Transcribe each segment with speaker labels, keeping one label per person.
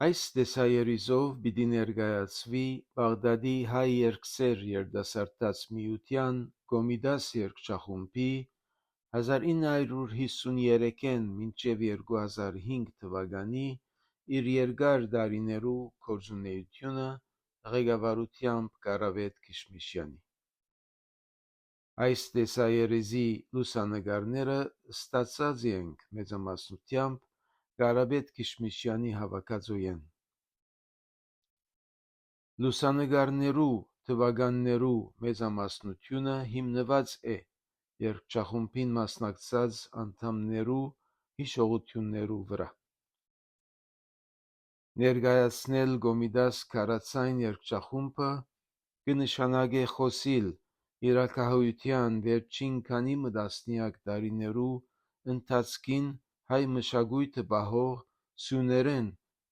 Speaker 1: Այս տեսաերիզով պիտի ներկայացվի Բաղդադի հայ երգսեր երիտասարդաց միության Կոմիտաս երգչախումբի 1953-ին մինչև 2005 թվականի իր երկար տարիներու գործունեությունը ղեկավարությամբ Կարապետ Քիշմիշյանի։ Այս տեսաերիզի լուսանկարները ստացած ենք մեծամասնությամբ Կարապետ Քիշմիշյանի հավաքածուեն։ Լուսանկարներու թվականներու մեծամասնությունը հիմնված է երգչախումբին մասնակցած անդամներու հիշողություններու վրա։ Ներկայացնել Կոմիտաս քարացային երգչախումբը կնշանակե խոսիլ իրաքահայության վերջին քանի տասնյակ տարիներու ընթացքին հայ մշակույթը պահող սյուներեն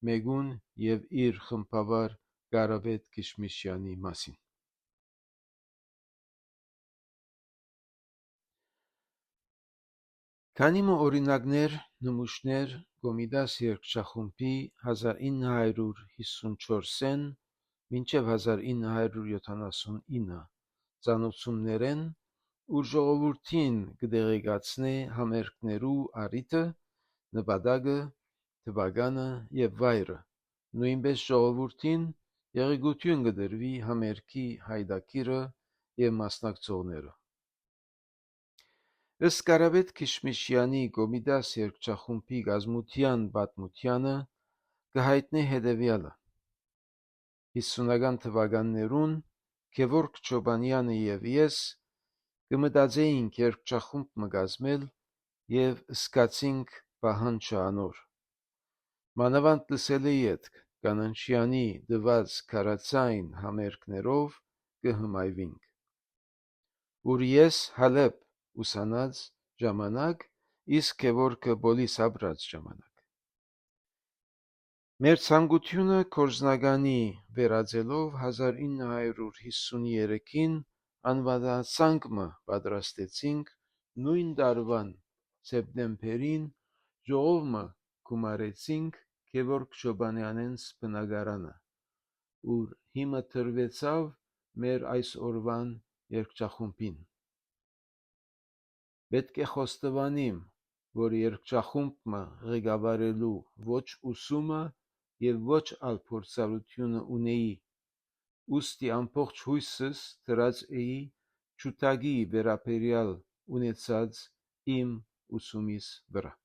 Speaker 1: մեկուն եւ իր խմբավար Կարապետ Քիշմիշյանի մասին։ Քանի օրինակներ նմուշներ Կոմիտաս երգչախումբի 1954-ին մինչև 1979 ծանոթություններեն, ուր ժողովրդին կտեղեկացնե համերգներու առիթը, նպատակը, թվականը եւ վայրը, նույնպես ժողովրդին եղեգություն կտրվի համերգի հայտագիրը եւ մասնակցողները։ Ըստ Կարապետ Քիշմիշյանի Կոմիտաս երգչախումբի կազմության պատմությանը կհայտնի հետևյալը. 50-ական թվականներուն Գևորգ Չոբանյանը եւ ես կմտածեինք երգչախումբ մը կազմել եւ սկացինք պահանջը անոր։ Մանավանդ լսելի ետք Կանանչյանի տված քարացային համերգներով կհմայվինք, ուր ես հալեբ ուսանած ժամանակ, իսկ Գևորգը պոլիս ապրած ժամանակ։ Մեր ցանկությունը գործնականի վերածելով 1953-ին անվատացանք մը պատրաստեցինք նույն տարվան սեպտեմբերին ժողով մը գումարեցինք Գևորգ Չոբանյանենց բնակարանը, ուր հիմը դրվեցավ մեր այս օրվան երգչախումբին։ Պետք է խոստովանիմ, որ երգչախումբը ղեկավարելու ոչ ուսումը եւ ոչ ալ փորձառությունը ունեի, ուստի ամբողջ հույսս դրած էի ջութակի վերաբերյալ ունեցած իմ ուսումիս վրա։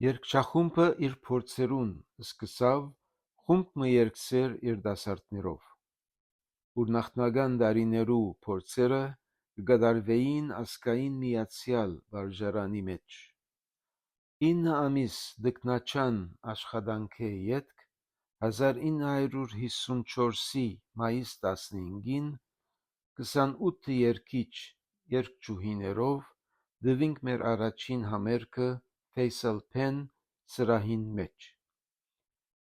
Speaker 1: Երգչախումբը իր փորձերուն սկսավ խումբ մը երգսեր երիտասարդներով, ուր նախնական տարիներու փորձերը կկատարվեին ազգային միացյալ վարժարանի մեջ։ 9 ամիս տքնաջան աշխատանքի ետք 1954-ի մայիս 15-ին 28 երգիչ երգչուհիներով տվինք մեր առաջին համերգը Ֆեյսալ Փեն սրահին մեջ,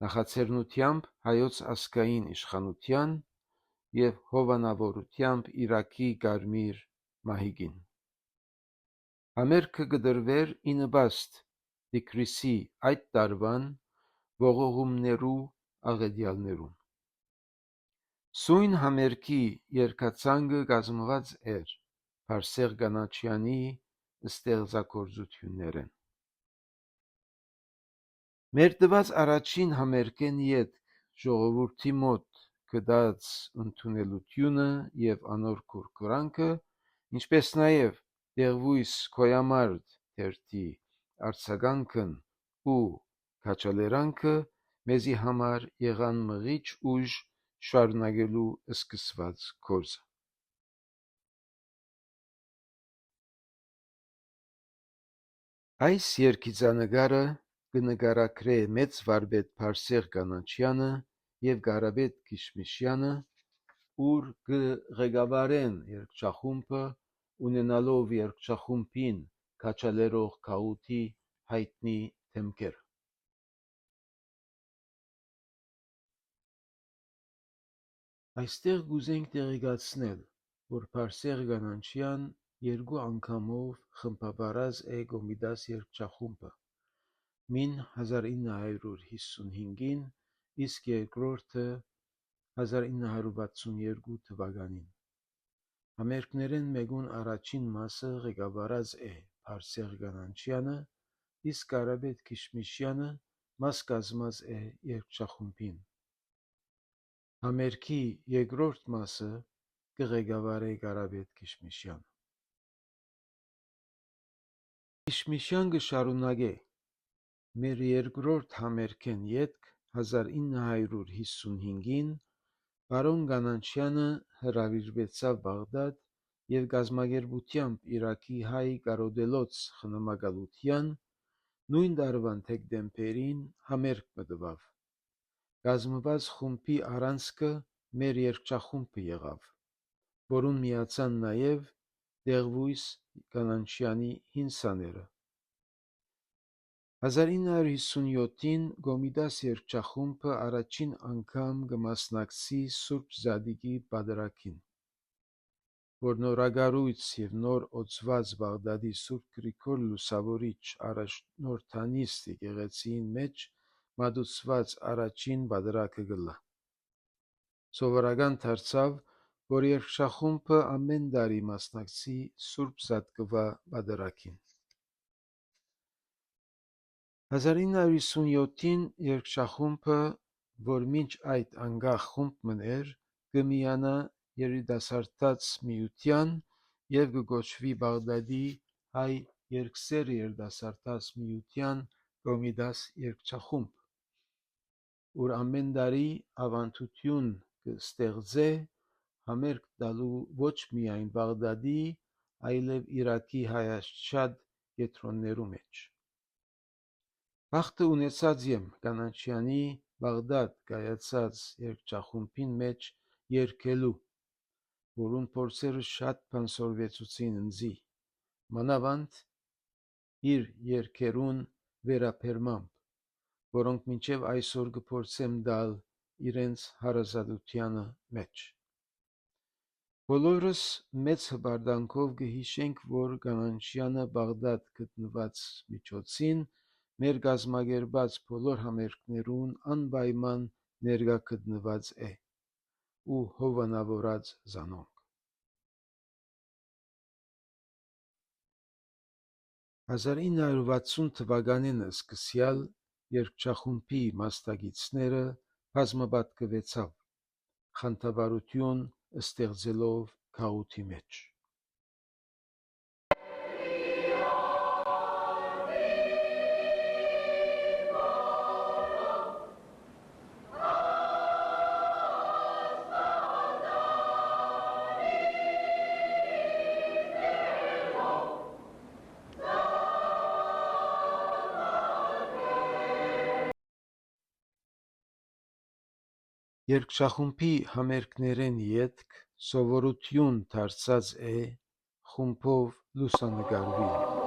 Speaker 1: նախաձեռնությամբ հայոց ազգային իշխանության եւ հովանավորությամբ Իրաքի Կարմիր մահիկին։ Համերգը կդրվեր ի նպաստ Տիգրիսի այդ տարվան ողողումներու աղետյալներուն։ Սույն համերգի երգացանկը կազմված էր Բարսեղ Կանաչյանի ստեղծագործություններեն։ Մեր տված առաջին համերգեն ետք ժողովրդի մոտ գտած ընդունելությունը եւ անոր կուրկուրանքը, ինչպես նաեւ Դեղվույս Քոյամարդ թերթի արձագանքն ու քաջալերանքը մեզի համար եղան մղիչ ուժ շարունակելու սկսված գործը։ Այս երգիծանկարը կնկարագրե մեծ վարպետ Բարսեղ Կանաչյանը եւ Կարապետ Քիշմիշյանը, ուր ղեկավարեն երգչախումբը, ունենալով երգչախումբին քաջալերող գաղութի հայտնի դեմքեր։ Այստեղ կուզենք տեղեկացնել, որ Բարսեղ Կանաչյան երկու անգամով խմբավորած է Կոմիտաս երգչախումբը, մին 1955-ին, իսկ երկրորդը 1962 թվականին։ Համերգներեն մեկուն առաջին մասը ղեկավարած է Բարսեղ Կանանչյանը, իսկ Կարապետ Քիշմիշյանը մաս կազմած է երգչախումբին։ Համերգի երկրորդ մասը կղեկավարի Կարապետ Քիշմիշյանը։ Քիշմիշյան կշարունակե մեր երկրորդ համերգեն ետք 1955-ին Բարոն Կանանչյանը հրավիրվեցավ Բաղդադ և կազմակերպությամբ Իրաքի հայ կարոտելոց խնամակալության նույն տարվան դեկտեմբերին համերգ մտավ։ Կազմված խումբի առանցքը մեր երգչախումբը եղավ, որուն միացան նաև Դեղվույս Կանանչյանի հինսաները։ 1957-ին Կոմիտաս երգչախումբը առաջին անգամ կմասնակցի Սուրբ Զատիկի պատրակին, որ նորագառույց և նոր օծված Բաղդադի Սուրբ Գրիգոր Լուսավորիչ առաջնորդանիստ եկեղեցիին մեջ մատուցված առաջին պատրակը կլա։ Սովորական դարձավ, որ երգչախումբը ամեն տարի մասնակցի Սուրբ Զատկվա պատրակին։ 1957-ին երգչախումբը, որ մինչ այդ անկախ խումբ մներ, կմիանա երիտասարդաց միության և կկոչվի Բաղդադի հայ երգսեր երիտասարդաց միության Կոմիտաս երգչախումբ, ուր ամեն տարի ավանդություն կստեղծե համերգ տալու ոչ միայն Բաղդադի, այլև Իրաքի հայաստշատ կեդրոններու մեջ։ Բախտը ունեցած եմ Կանանչյանի Բաղդադ կայացած երգչախումբին մեջ երգելու, որուն փորձերը շատ բան սորվեցուցին ինձի, մանավանդ իր երգերուն վերաբերմամբ, որոնք մինչև այսօր կփորձեմ տալ իրենց հարազատությանը մեջ։ Բոլորս մեծ հպարտանքով կհիշենք, որ Կանանչյանը Բաղդադ գտնված միջոցին մեր կազմակերպած բոլոր համերգներուն անպայման ներկա գտնված է ու հովանավորած զանոնք։ 1960 թվականին սկսյալ երգչախումբի մասնակիցները բազմապատկվեցավ, խանդավառություն ստեղծելով գաղութի մեջ։ Երգչախումբի համերգներեն ետք սովորություն դարձած է խումբով լուսանկարվել։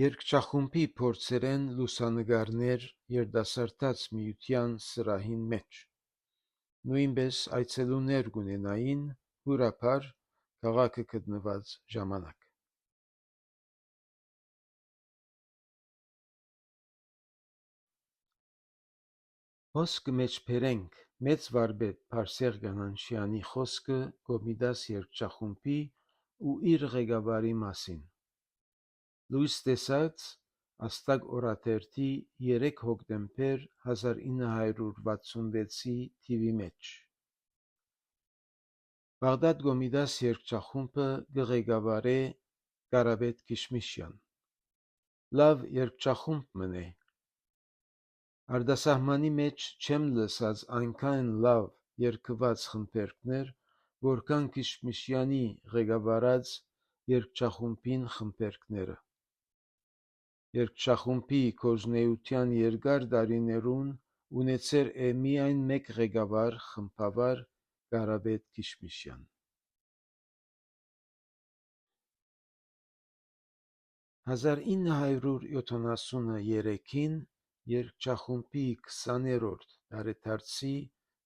Speaker 1: Երգչախումբի փորձերեն լուսանկարներ երիտասարդաց միության սրահին մեջ, նույնպես այցելուներ կունենային յուրափար քաղաքը գտնված ժամանակ։ Խոսքը մեջբերենք մեծ վարպետ Բարսեղ Կանանչյանի խոսքը Կոմիտաս երգչախումբի ու իր ղեկավարի մասին։ Լույս տեսած Աստակ օրաթերթի 3 հոկտեմբեր 1966 թիվի մեջ։ Բաղդադ Գոմիդաս երգչախումբը գղեկավարե Կարապետ Քիշմիշյան։ Լավ երգչախումբ մնե։ Արտասահմանի մեջ չեմ լսած այնքան լավ երգված խմբերքներ, որքան Քիշմիշյանի ղեկավարած երգչախումբին խմբերքները։ Երգչախումբի գործունեության երկար տարիներուն ունեցեր է միայն մեկ ղեկավար խմբավար Կարապետ Քիշմիշյան։ 1973-ին երգչախումբի 20-րդ տարեդարձի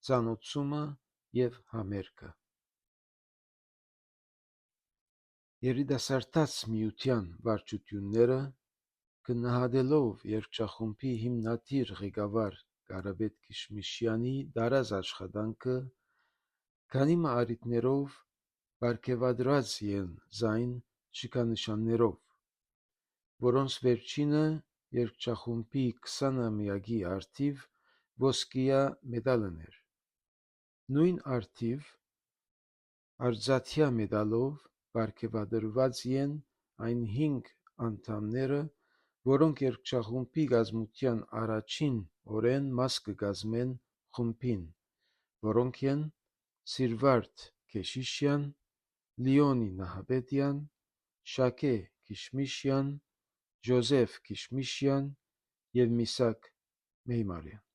Speaker 1: ծանոթումը և համերգը։ Երիտասարդաց միության վարչությունները գնահատելով երգչախումբի հիմնադիր ղեկավար Կարապետ Քիշմիշյանի դարած աշխատանքը, քանի առիթներով պարգևատրած են ձայն շքանշաններով, որոնց վերջինը երգչախումբի 20-ամյակի առթիվ ոսկիյա մեդալն էր։ Նույն առթիվ արծաթյա մեդալով պարգևատրված են այն 5 անդամները, որոնք երգչախումբի կազմության առաջին օրեն մաս կկազմեն խումբին, որոնք են Սիրվարդ Քեշիշյան, Լիոնի Նահապետյան, Շաքե Քիշմիշյան, Ջոզեֆ Քիշմիշյան և Միսակ Մեյմարյան։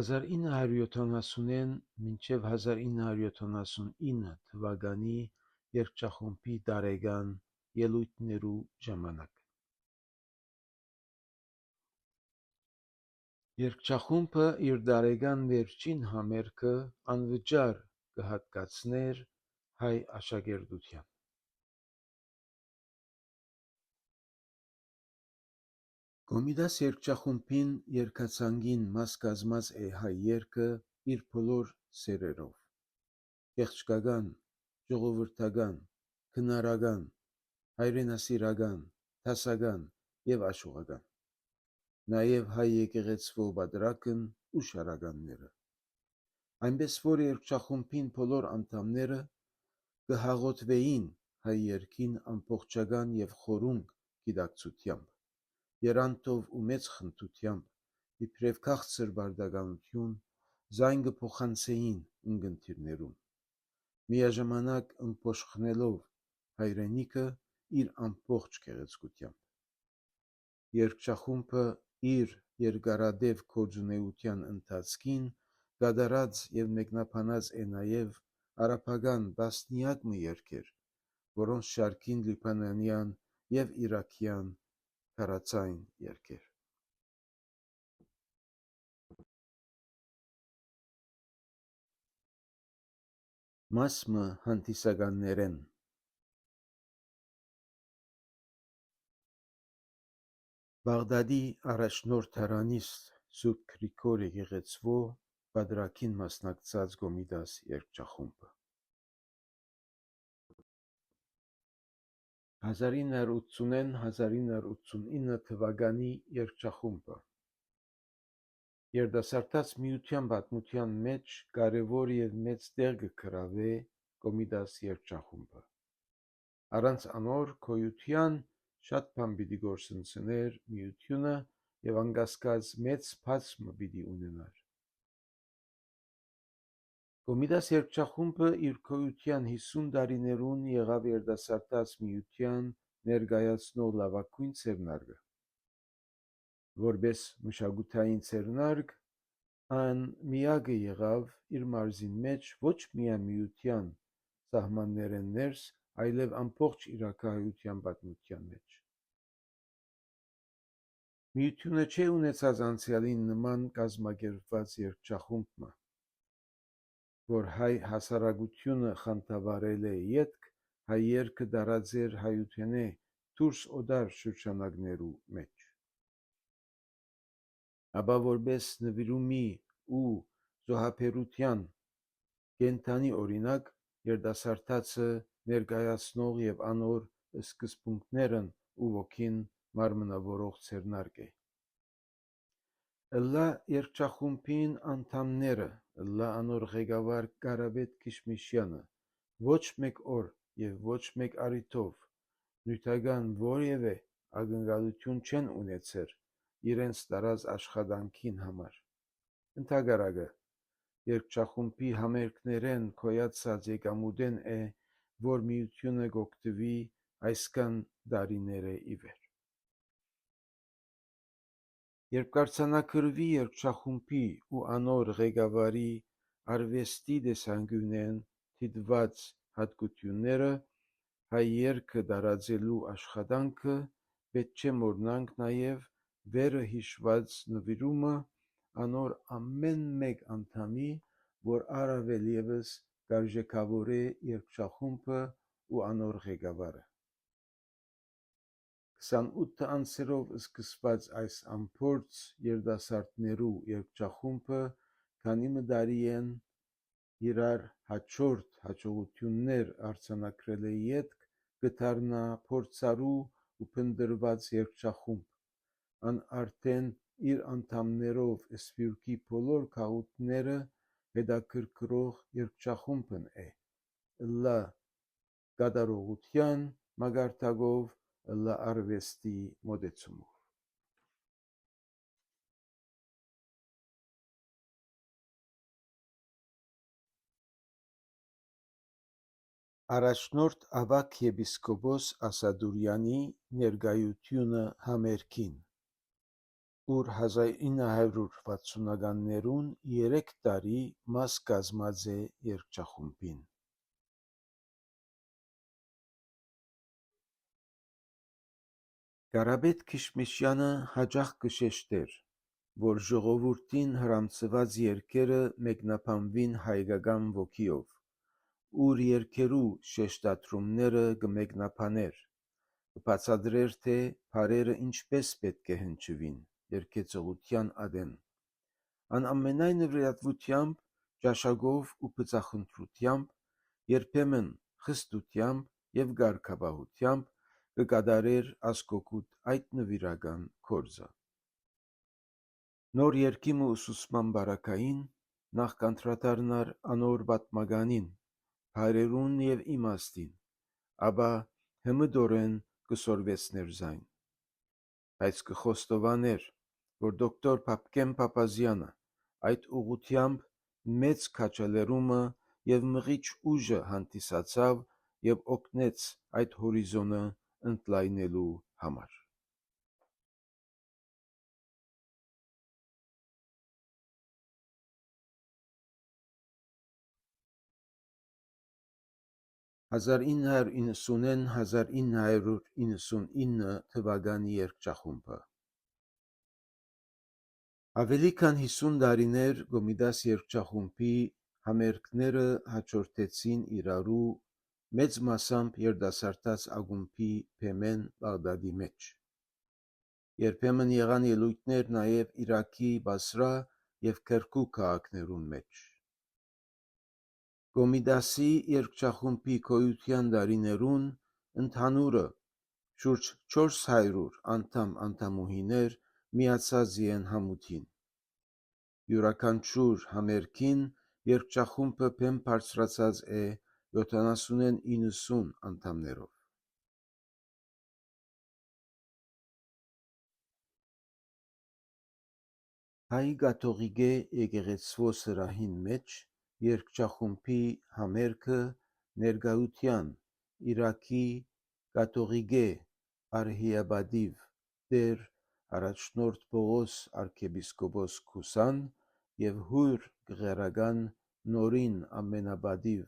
Speaker 1: 1970-ին մինչև 1979 թվականի երգչախումբի տարեկան ելույթներու ժամանակ երգչախումբը իր տարեկան վերջին համերգը անվճար կհատկացներ հայ աշակերտութեան։ Կոմիդաս երգչախումբին երգացանկին մաս կազմած է հայ երգը իր բոլոր սերերով՝ եղջկական, ժողովրդական, քնարական, հայրենասիրական, դասական և աշուղական, նաև հայ եկեղեցվո պատրակն ու շարականները, այնպես որ երգչախումբին բոլոր անդամները կհաղորդվեին հայ երգին ամբողջական և խորունկ գիտակցությամբ, եռանդով ու մեծ խնդրությամբ, իբրև քաղցր պարտականություն, ձայն կփոխանցեին ունկնդիրներուն, միաժամանակ ըմբոշխնելով հայրենիքը իր ամբողջ գեղեցկությամբ։ Երգչախումբը իր երկարատև գործունեության ընթացքին կատարած և մեկնաբանած է նաև արաբական տասնյակ մը երգեր, որոնց շարքին լիբանանյան և իրաքյան քարացայն երգեր։ Մասմը հանդիսականներեն Բաղդադի առաջնորդարանիստ Սուրբ Գրիգոր եկեղեցվո պատրակին մասնակցած Կոմիդաս երգչախումբը 1980-1989 թվականի երգչախումբը երիտասարդաց միության պատմության մեջ կարևոր և մեծ տեղ կգրավե Կոմիդաս երգչախումբը։ Առանց անոր գոյության շատ բան պիտի գործընծներ միությունը և անկասկած մեծ բացմ պիտի ունենար։ Կոմիդաս երգչախումբը իր գոյության 50 տարիներուն եղավ երիտասարդաց միության ներկայացնող լավագույն ձեռնարկը։ Որպես մշակութային ձեռնարկ, այն միակը եղավ իր մարզին մեջ ոչ միայն միության սահմաններեն ներս, այլև ամբողջ իրաքահայության պատմության մեջ։ Միությունը չի ունեցած անցյալին նման կազմակերպված երգչախումբ, որ հայ հասարակությունը խանդավառել է ետք հայ երգը տարածեր հայութենէ դուրս օտար շրջանակներու մեջ, ապա որպես նվիրումի ու զոհաբերության կենդանի օրինակ երիտասարդացը ներկայացնող և անոր սկզբունքներն ու ոգին մարմնավորող ձեռնարկ է։ Ըլլա երգչախումբին անդամները, ըլլա անոր ղեկավար Կարապետ Քիշմիշյանը ոչ մեկ օր եւ ոչ մեկ առիթով նյութական որևէ ակնկալություն չեն ունեցեր իրենց տարած աշխատանքին համար։ Ընդհակառակը, երգչախումբի համերգներեն քոյացած եկամուտեն է, որ միությունը կօգտվի այսքան տարիները ի վեր։ Երբ կարձանագրվի երգչախումբի ու անոր ղեկավարի արվեստի տեսանկյունեն դիտված հատկությունները, հայ երգը տարածելու աշխատանքը պետք չէ մոռանանք նաև վերը հիշված նվիրումը անոր ամեն մեկ անդամի, որ առավել ևս կարժեքավոր է երգչախումբը ու անոր ղեկավարը։ 28 անձերով սկսված այս ամփորձ երիտասարդներու երգչախումբը քանի տարի են իրար հաջորդ հաջողություններ արձանագրելու ետք կդառնա փորձառու ու փնտրված երգչախումբ, ան արդեն իր անդամներով սփյուռքի բոլոր քաղաքները հետաքրքրող երգչախումբն է, ըլլա կատարողության մակարդակով, ըլլա արվեստի մոտեցումով։ Առաջնորդ ավագ եպիսկոպոս Ասադուրյանի ներկայությունը համերգին, ուր 1960-ականներուն 3 տարի մաս կազմած է երգչախումբին։ Կարապետ Քիշմիշյանը հաճախ կշեշտեր, որ ժողովուրդին հրամցված երգերը մեկնաբանվին հայկական ոգիով, ուր երգերու շեշտադրումները կմեկնաբաներ, կբացատրեր, թե բառերը ինչպես պետք է հնչվին երգեցողության ադեն, անամենայնվրատվությամբ, ճաշակով ու բծախնդրությամբ, երբեմն խստությամբ եւ կարգապահությամբ կկատարեր ասկոկուտ այդ նվիրական գործը։ Նոր երգի ուսուցման բարակային նախ կանդրադառնար անոր պատմականին, բառերուն եւ իմաստին, ապա հմտորեն կսորվեցներ զայն, բայց կխոստովաներ, որ դոկտոր Փափկեն Փափազյանը այդ ուղղությամբ մեծ քաջալերումը եւ մղիչ ուժը հանդիսացավ եւ օգնեց այդ հորիզոնը ընդլայնելու համար։ 1990-1999 թվականի երգչախումբը ավելի քան 50 տարիներ Կոմիտաս երգչախումբի համերգները հաջորդեցին իրարու մեծ մասամբ երիտասարդաց ակումբի Փեմեն Բաղդադի մեջ։ Երբեմն եղան ելույթներ նաև Իրաքի Բասրա եւ Քերքուկ քաղաքներուն մեջ։ Կոմիտասի երգչախումբի գոյության տարիներուն ընդհանուրը շուրջ 400 անդամուհիներ միացած են համութին։ Յուրաքանչյուր համերգին երգչախումբը բեմ բարձրացած է 70-ին 90 անդամներով։ Հայ կաթողիկե եկեղեցվո սրահին մեջ երգչախումբի համերգը ներկայության Իրաքի կաթողիկե արհիեպադիվ Տեր առաջնորդ Պողոս arczepiskopos Քուսան եւ հույր գղերական նորին ամենապադիվ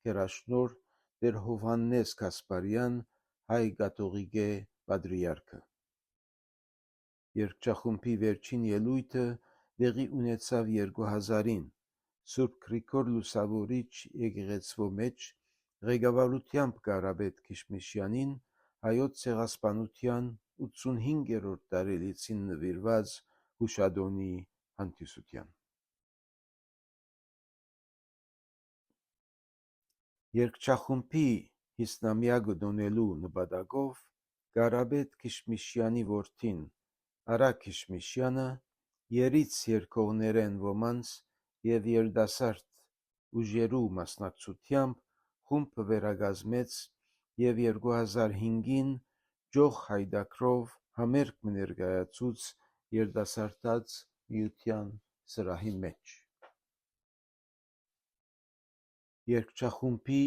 Speaker 1: գերաշնորհ Տեր Հովհաննես Գասպարյան հայ կաթողիկե պատրիարքը։ Երգչախումբի վերջին ելույթը տեղի ունեցավ 2000-ին Սուրբ Գրիգոր Լուսավորիչ եկեղեցվո մեջ ղեկավարությամբ Կարապետ Քիշմիշյանին հայոց ցեղասպանության 85-րդ տարելիցին նվիրված հուշադոնի հանդիսության։ Երգչախումբի 50-ամյակը տոնելու նպատակով Կարապետ Քիշմիշյանի որդին Արա Քիշմիշյանը երից երգողներեն ոմանց և երդասարդ ուժերու մասնակցությամբ խումբը վերակազմեց և 2005-ին ջոխ հայդակրով համերգ մը ներկայացուց երդասարտաց միության սրահի մեջ։ Երգչախումբի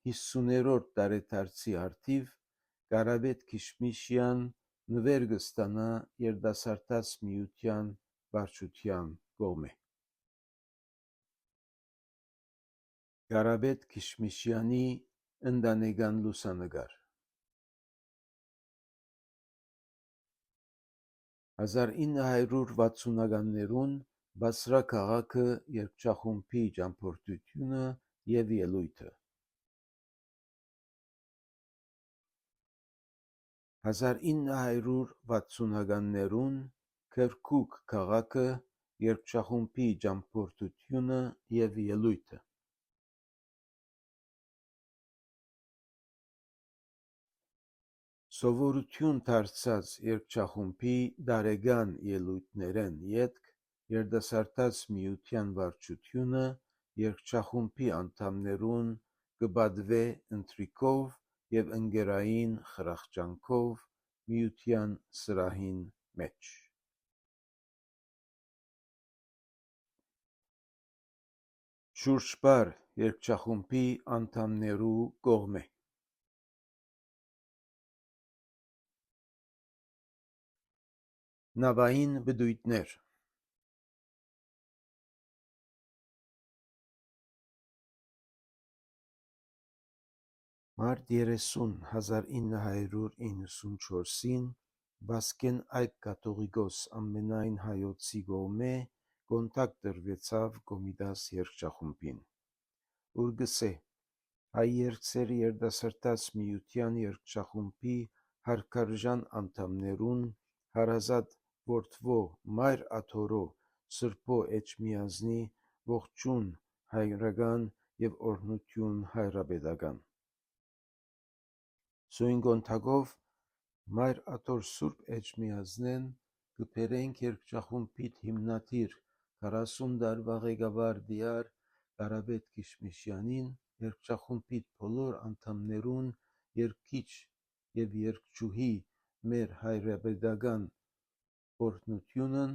Speaker 1: 50-րդ տարեդարձի առթիվ Կարապետ Քիշմիշյան նվեր կստանա երդասարտաց միության վարչության կողմէ։ Կարապետ Քիշմիշյանի ընտանեկան լուսանկար 1960-ականներուն Բասրա քաղաքը երգչախումբի ճամփորդությունը և ելույթը 1960-ականներուն Քերքուկ քաղաքը երգչախումբի ճամփորդությունը և ելույթը Սովորություն դարձած երգչախումբի տարեկան ելույթներէն ետք երդասարտաց միության վարչությունը երգչախումբի անդամներուն կպատվէ ընթրիքով և ընկերային խրախճանքով միության սրահին մեջ։ Շուրջբար երգչախումբի անդամներու կողմէ Նավային բդույթներ Մարտ 30 1994-ին Վասկեն Այբ կաթողիկոս ամենայն հայոցի կողմէ կոնտակ տրվեցավ Կոմիտաս երգչախումբին, ուր կ'սէ հայ երգցերի երդասարտաց միության երգչախումբի հարգարժան անդամներուն հարազատ որդվո Մայր Աթորո Սրբո Էջմիածնի ողջույն հայրական և օրհնություն հայրապետական։ Սույն կոնտակով Մայր Աթոր Սուրբ Էջմիածնեն կբերենք երգչախումբիդ հիմնադիր 40 տարվա ղեկավար տյար Կարապետ Քիշմիշյանին երգչախումբիդ բոլոր անդամներուն երգիչ և երգչուհի մեր հայրապետական օրհնութիւնն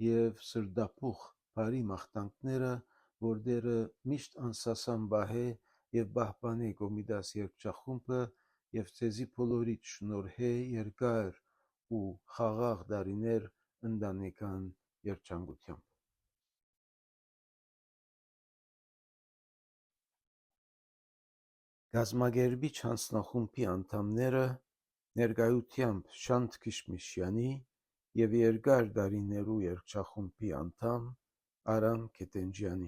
Speaker 1: եւ սրտապուխ բարի մաղթանքները, որ Տէրը միշտ անսասան պահէ եւ պահպանէ Կոմիտաս երգչախումբը եւ ձեզի բոլորիդ շնորհէ երկար ու խաղաղ տարիներ ընտանեկան երջանկութեամբ։ Կազմակերպիչ հանձնախումբի անդամները, ներկայությամբ Շանթ Քիշմիշյանի և երկար տարիներու երգչախումբի անդամ Արամ Քետենջյանի